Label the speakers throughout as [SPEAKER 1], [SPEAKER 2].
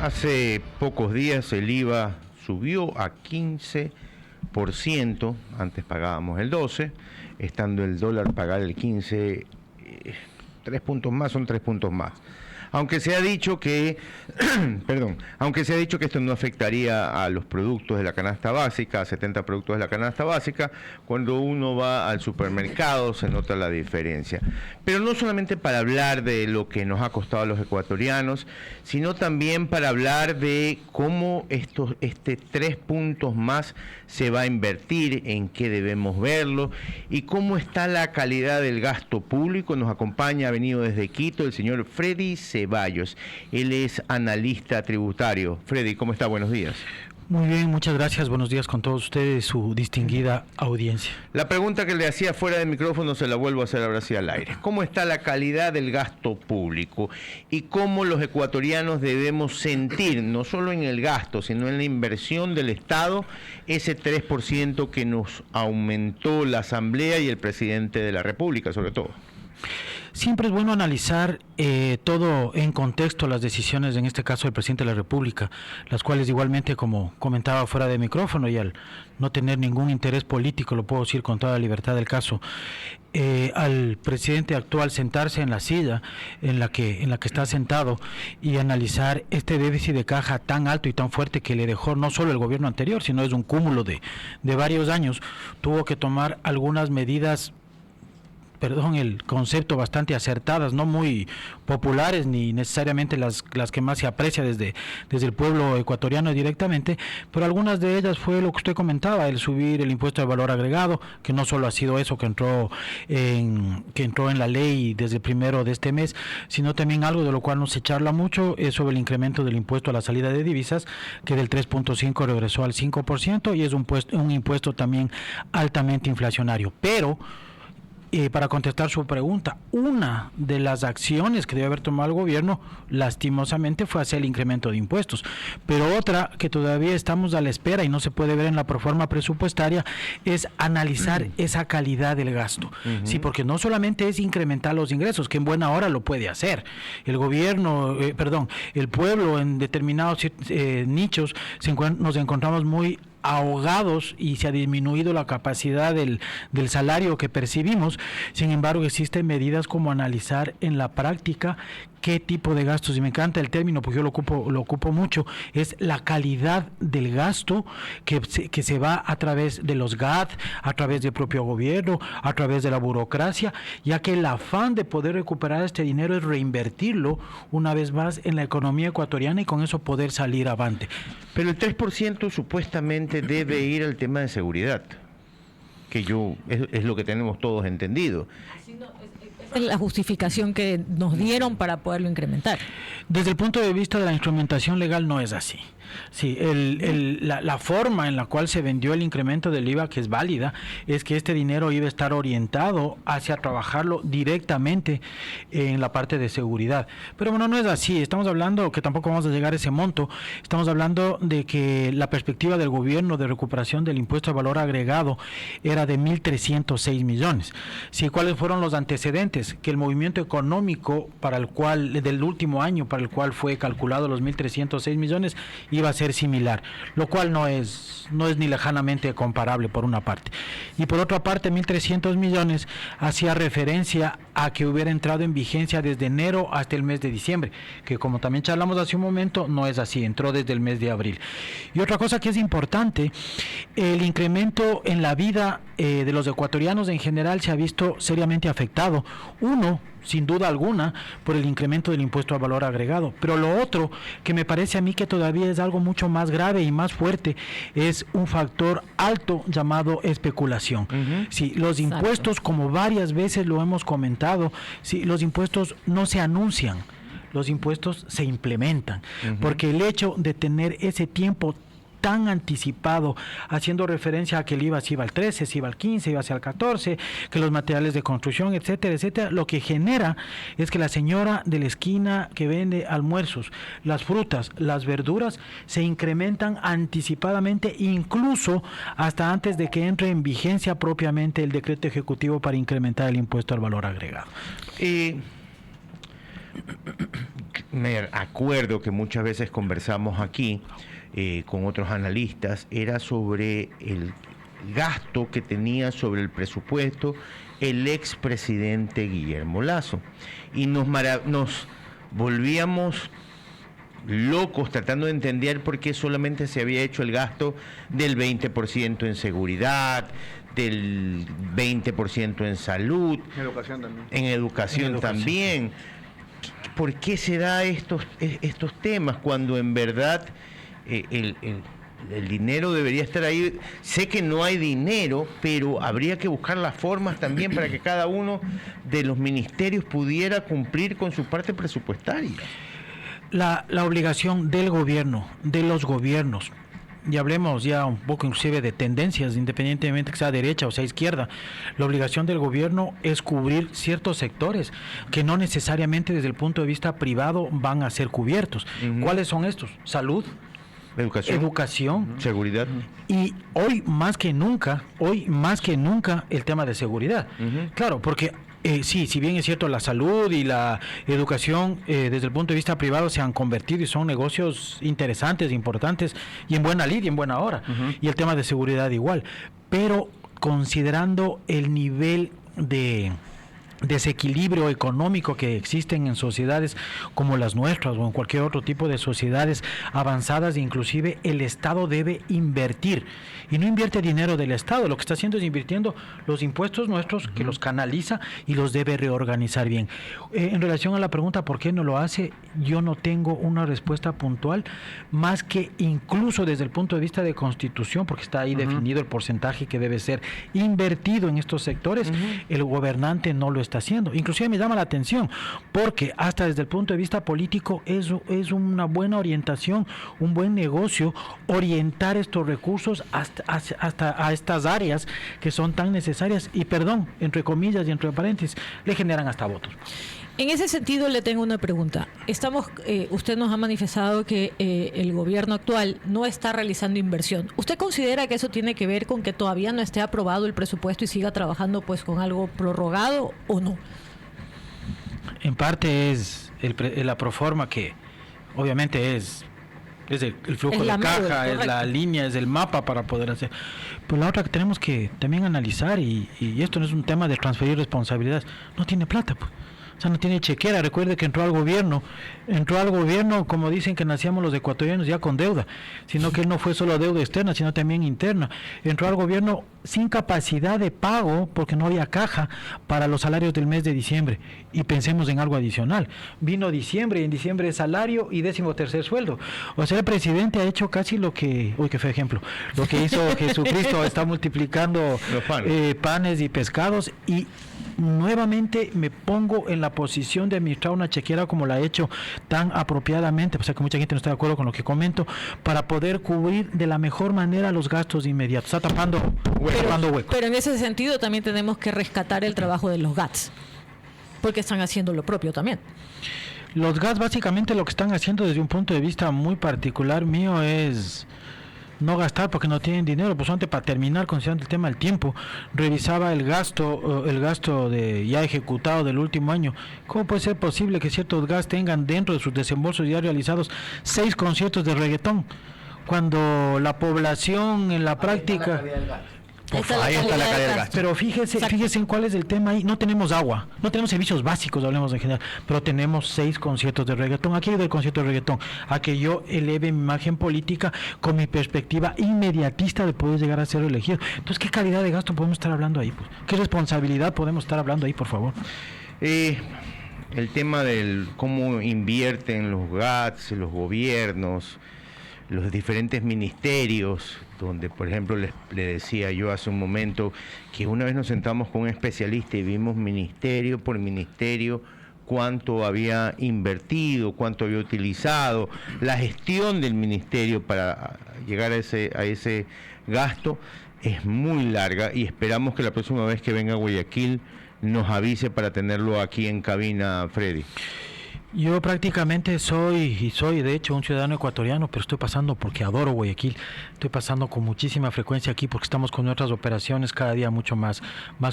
[SPEAKER 1] Hace pocos días el IVA subió a 15%, antes pagábamos el 12%, estando el dólar pagar el 15%, 3 puntos más son 3 puntos más. Aunque se ha dicho que, aunque se ha dicho que esto no afectaría a los productos de la canasta básica, a 70 productos de la canasta básica, cuando uno va al supermercado se nota la diferencia. Pero no solamente para hablar de lo que nos ha costado a los ecuatorianos, sino también para hablar de cómo este 3 puntos más se va a invertir, en qué debemos verlo y cómo está la calidad del gasto público. Nos acompaña, ha venido desde Quito, el señor Freddy Ceballos. Él es analista tributario. Freddy, ¿cómo está? Buenos días.
[SPEAKER 2] Muy bien, muchas gracias. Buenos días con todos ustedes, su distinguida audiencia.
[SPEAKER 1] La pregunta que le hacía fuera del micrófono se la vuelvo a hacer ahora sí al aire. ¿Cómo está la calidad del gasto público y cómo los ecuatorianos debemos sentir, no solo en el gasto, sino en la inversión del Estado, ese 3% que nos aumentó la Asamblea y el presidente de la República, sobre todo?
[SPEAKER 2] Siempre es bueno analizar todo en contexto, las decisiones, en este caso del presidente de la República, las cuales igualmente, como comentaba fuera de micrófono, y al no tener ningún interés político, lo puedo decir con toda libertad del caso, al presidente actual sentarse en la silla en la que está sentado y analizar este déficit de caja tan alto y tan fuerte que le dejó no solo el gobierno anterior, sino es un cúmulo de varios años, tuvo que tomar algunas medidas, el concepto, bastante acertadas, no muy populares ni necesariamente las que más se aprecia desde el pueblo ecuatoriano directamente, pero algunas de ellas fue lo que usted comentaba, el subir el impuesto de valor agregado, que no solo ha sido eso que entró en la ley desde el 1 de este mes, sino también algo de lo cual no se charla mucho, es sobre el incremento del impuesto a la salida de divisas, que del 3.5 regresó al 5%, y es un impuesto también altamente inflacionario. Pero para contestar su pregunta, una de las acciones que debe haber tomado el gobierno, lastimosamente, fue hacer el incremento de impuestos, pero otra que todavía estamos a la espera y no se puede ver en la proforma presupuestaria es analizar esa calidad del gasto. Sí, porque no solamente es incrementar los ingresos, que en buena hora lo puede hacer. El gobierno, el pueblo en determinados nichos nos encontramos muy ahogados y se ha disminuido la capacidad del salario que percibimos. Sin embargo, existen medidas como analizar en la práctica qué tipo de gastos, y me encanta el término porque yo lo ocupo mucho, es la calidad del gasto que se va a través de los GAT, a través del propio gobierno, a través de la burocracia, ya que el afán de poder recuperar este dinero es reinvertirlo una vez más en la economía ecuatoriana y con eso poder salir avante.
[SPEAKER 1] Pero el 3% supuestamente debe ir al tema de seguridad, que es lo que tenemos todos entendido.
[SPEAKER 3] Es la justificación que nos dieron para poderlo incrementar.
[SPEAKER 2] Desde el punto de vista de la instrumentación legal no es así. Sí, la forma en la cual se vendió el incremento del IVA, que es válida, es que este dinero iba a estar orientado hacia trabajarlo directamente en la parte de seguridad. Pero bueno, no es así. Estamos hablando que tampoco vamos a llegar a ese monto. Estamos hablando de que la perspectiva del gobierno de recuperación del impuesto de valor agregado era de 1.306 millones. Sí, ¿cuáles fueron los antecedentes? Que el movimiento económico del último año, para el cual fue calculado los 1.306 millones, iba a ser similar, lo cual no es ni lejanamente comparable por una parte. Y por otra parte, 1.300 millones hacía referencia a que hubiera entrado en vigencia desde enero hasta el mes de diciembre, que como también charlamos hace un momento, no es así, entró desde el mes de abril. Y otra cosa que es importante, el incremento en la vida de los ecuatorianos en general se ha visto seriamente afectado. Uno, sin duda alguna, por el incremento del impuesto al valor agregado. Pero lo otro, que me parece a mí que todavía es algo mucho más grave y más fuerte, es un factor alto llamado especulación. Sí, los impuestos, como varias veces lo hemos comentado, sí, los impuestos no se anuncian, los impuestos se implementan, porque el hecho de tener ese tiempo tan anticipado, haciendo referencia a que el IVA se iba al 13, se iba al 15, iba hacia el 14, que los materiales de construcción, etcétera, etcétera, lo que genera es que la señora de la esquina que vende almuerzos, las frutas, las verduras, se incrementan anticipadamente, incluso hasta antes de que entre en vigencia propiamente el decreto ejecutivo para incrementar el impuesto al valor agregado.
[SPEAKER 1] me acuerdo que muchas veces conversamos aquí con otros analistas, era sobre el gasto que tenía sobre el presupuesto el expresidente Guillermo Lasso. Y nos volvíamos locos tratando de entender por qué solamente se había hecho el gasto del 20% en seguridad, del 20% en salud, en educación también. ¿Por qué se da estos temas cuando en verdad el dinero debería estar ahí? Sé que no hay dinero, pero habría que buscar las formas también para que cada uno de los ministerios pudiera cumplir con su parte presupuestaria.
[SPEAKER 2] La obligación del gobierno, de los gobiernos, y hablemos ya un poco inclusive de tendencias, independientemente que sea derecha o sea izquierda, la obligación del gobierno es cubrir ciertos sectores que no necesariamente desde el punto de vista privado van a ser cubiertos. ¿Cuáles son estos? Salud, educación,
[SPEAKER 1] seguridad.
[SPEAKER 2] Y hoy más que nunca el tema de seguridad. Claro, porque sí, si bien es cierto, la salud y la educación desde el punto de vista privado se han convertido y son negocios interesantes, importantes y en buena lid y en buena hora. Y el tema de seguridad igual. Pero considerando el nivel de desequilibrio económico que existen en sociedades como las nuestras o en cualquier otro tipo de sociedades avanzadas, inclusive el Estado debe invertir, y no invierte dinero del Estado, lo que está haciendo es invirtiendo los impuestos nuestros, que los canaliza y los debe reorganizar bien. En relación a la pregunta ¿por qué no lo hace? Yo no tengo una respuesta puntual, más que incluso desde el punto de vista de Constitución, porque está ahí definido el porcentaje que debe ser invertido en estos sectores. El gobernante no lo está haciendo. Inclusive me llama la atención porque hasta desde el punto de vista político eso es una buena orientación, un buen negocio, orientar estos recursos hasta a estas áreas que son tan necesarias y, perdón, entre comillas y entre paréntesis, le generan hasta votos.
[SPEAKER 3] En ese sentido le tengo una pregunta. Usted nos ha manifestado que el gobierno actual no está realizando inversión. ¿Usted considera que eso tiene que ver con que todavía no esté aprobado el presupuesto y siga trabajando pues con algo prorrogado o no?
[SPEAKER 2] En parte es la proforma, que obviamente es el flujo de caja, es la línea, es el mapa para poder hacer. Pero la otra que tenemos que también analizar, y esto no es un tema de transferir responsabilidades, no tiene plata, pues. O sea, no tiene chequera. Recuerde que entró al gobierno, como dicen que nacíamos los ecuatorianos, ya con deuda, sino que no fue solo deuda externa, sino también interna. Entró al gobierno sin capacidad de pago, porque no había caja para los salarios del mes de diciembre. Y pensemos en algo adicional. Vino diciembre, y en diciembre es salario y 13º sueldo. O sea, el presidente ha hecho casi lo que, qué feo ejemplo, lo que hizo Jesucristo, está multiplicando panes y pescados, y nuevamente me pongo en la posición de administrar una chequera como la ha hecho tan apropiadamente, o sea que mucha gente no está de acuerdo con lo que comento, para poder cubrir de la mejor manera los gastos inmediatos. Está tapando huecos.
[SPEAKER 3] Pero en ese sentido también tenemos que rescatar el trabajo de los GATS, porque están haciendo lo propio también.
[SPEAKER 2] Los GATS básicamente lo que están haciendo desde un punto de vista muy particular mío es no gastar porque no tienen dinero. Pues antes, para terminar, considerando el tema del tiempo, revisaba el gasto de ya ejecutado del último año. ¿Cómo puede ser posible que ciertos GAS tengan dentro de sus desembolsos ya realizados 6 conciertos de reggaetón, cuando la población en la práctica...
[SPEAKER 1] Ahí está la calidad del gasto.
[SPEAKER 2] Pero fíjese en cuál es el tema ahí. No tenemos agua, no tenemos servicios básicos, hablemos en general, pero tenemos 6 conciertos de reggaetón. Aquí hay del concierto de reggaetón a que yo eleve mi imagen política con mi perspectiva inmediatista de poder llegar a ser elegido. Entonces, ¿qué calidad de gasto podemos estar hablando ahí? Pues? ¿Qué responsabilidad podemos estar hablando ahí, por favor?
[SPEAKER 1] El tema del cómo invierten los GATS, los gobiernos, los diferentes ministerios, donde, por ejemplo, le decía yo hace un momento que una vez nos sentamos con un especialista y vimos ministerio por ministerio cuánto había invertido, cuánto había utilizado, la gestión del ministerio para llegar a ese gasto es muy larga, y esperamos que la próxima vez que venga a Guayaquil nos avise para tenerlo aquí en cabina, Freddy.
[SPEAKER 2] Yo prácticamente soy de hecho un ciudadano ecuatoriano, pero estoy pasando porque adoro Guayaquil. Estoy pasando con muchísima frecuencia aquí porque estamos con nuestras operaciones cada día mucho más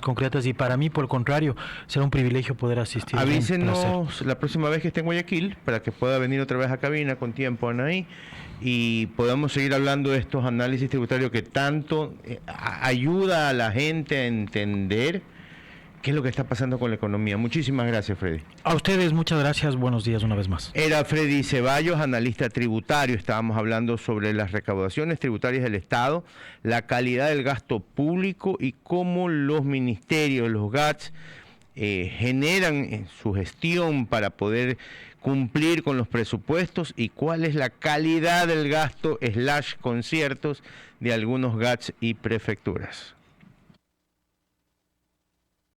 [SPEAKER 2] concretas, y para mí, por el contrario, será un privilegio poder asistir.
[SPEAKER 1] Avísenos la próxima vez que esté en Guayaquil para que pueda venir otra vez a cabina con tiempo, Anaí, y podamos seguir hablando de estos análisis tributarios que tanto ayuda a la gente a entender qué es lo que está pasando con la economía. Muchísimas gracias, Freddy.
[SPEAKER 2] A ustedes, muchas gracias. Buenos días una vez más.
[SPEAKER 1] Era Freddy Ceballos, analista tributario. Estábamos hablando sobre las recaudaciones tributarias del Estado, la calidad del gasto público y cómo los ministerios, los GATS, generan su gestión para poder cumplir con los presupuestos y cuál es la calidad del gasto / conciertos de algunos GATS y prefecturas.